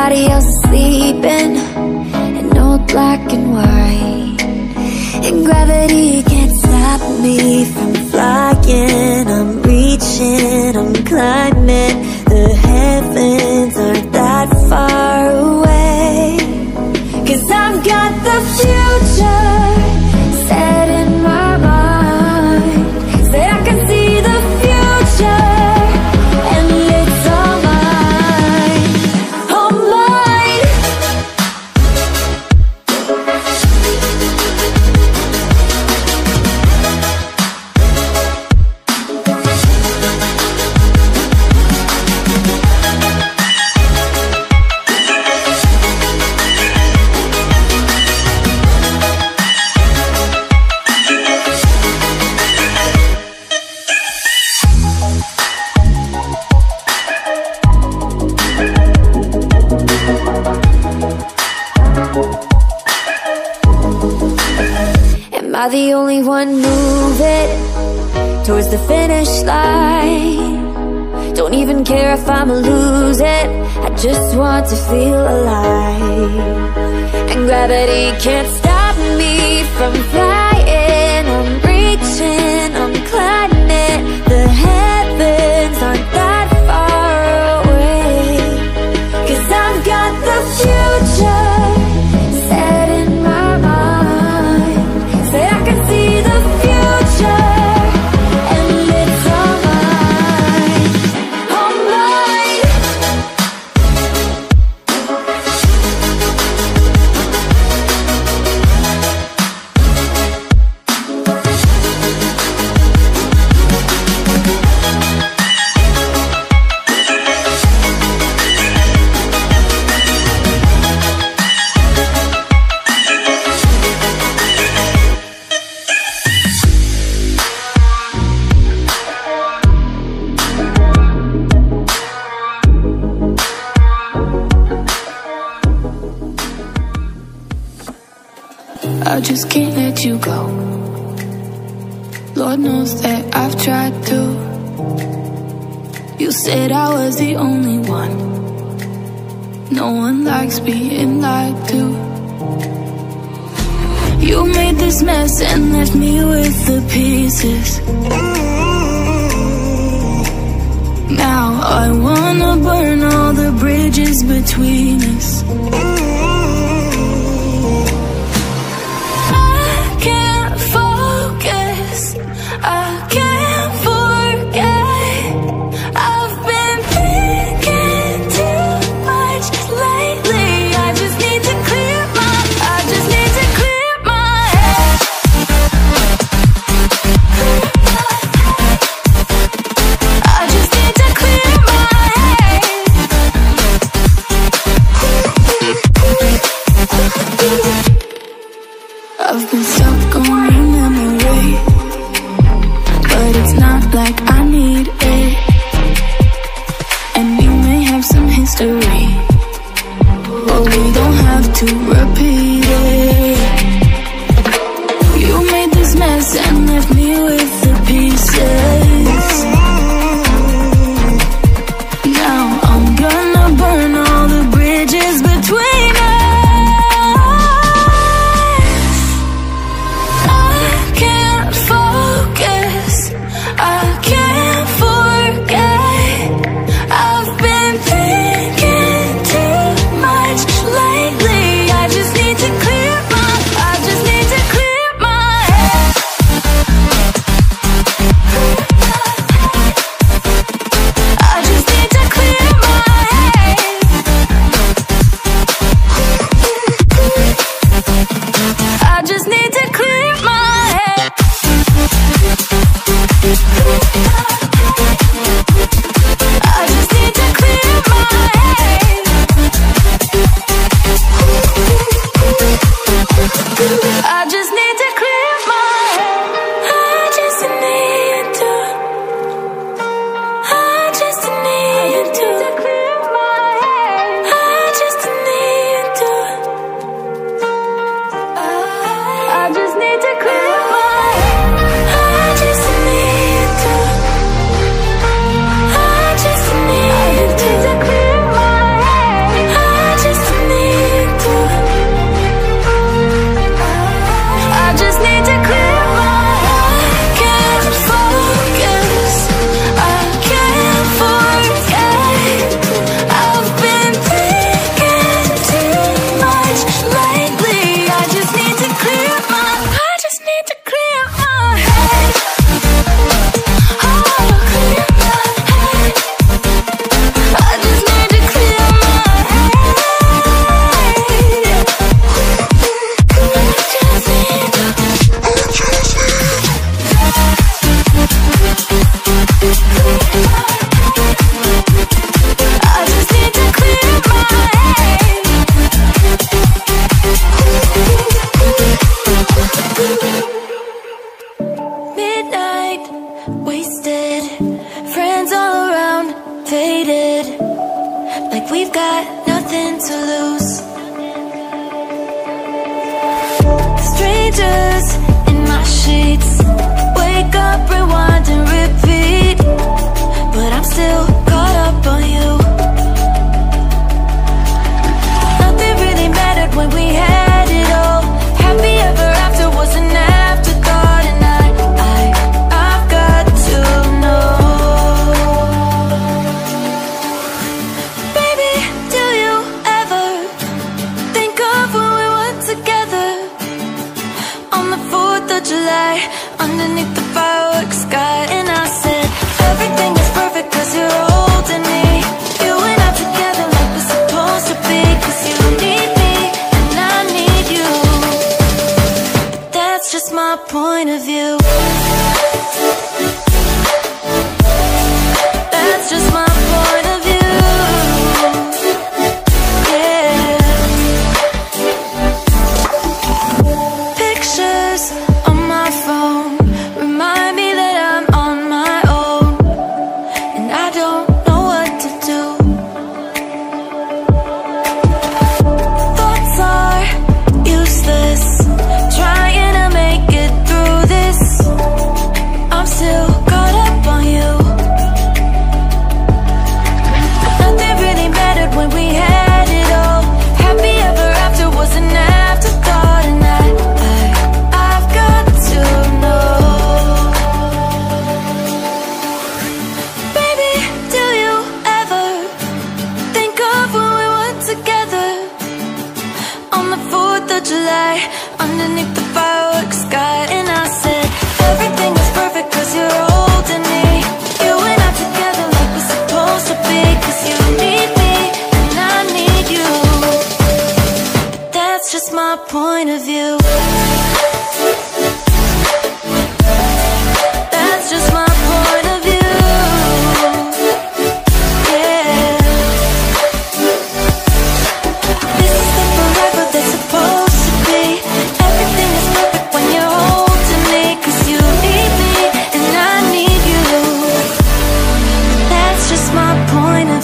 everybody else is sleeping in old black and white, and gravity can't stop me from flying. I'm reaching, I'm climbing. The heavens aren't that far away, 'cause I've got the future set in my mind. Say I can see the future, and it's all mine, all mine. Am I the only one moving towards the finish line? Don't even care if I'ma lose it, I just want to feel alive. And gravity can't stop me from flying. I'm reaching, I'm climbing. The heavens aren't that far away, 'cause I've got the future set in my mind. Say I can see the future, and it's all mine, all mine. I just can't let you go. Lord knows that I've tried to. You said I was the only one. No one likes being lied to. You made this mess and left me with the pieces. Now I wanna burn all the bridges between us. I've been stuck on your memory, but it's not like I need it. And we may have some history, but we don't have to repeat it. You made this mess and left me with the pieces. Now I'm gonna burn all the bridges between us. I can't focus, I can't focus. pictures in my sheets. Wake up, rewind and repeat, but I'm still caught up on you. Nothing really mattered when we had it all. Happy ever after was an afterthought, and I've got to know. Baby, do you ever think of when we were together on the 4th of July, underneath the fireworks sky? And I said, everything is perfect cause you're holding me. You and I together like we're supposed to be, cause you need me and I need you. But that's just my point of view. That's just my point of view. Yeah. Pictures on my phone remind me that I'm on my own, and I don't know what to do. Thoughts are useless, trying to make it through this. I'm still caught up on you. Nothing really mattered when we had it all. Happy ever after was an afterthought, and I've got to know. Baby, do you ever think of when we were together on the 4th of July, underneath the fireworks sky? And I said, everything is perfect cause you're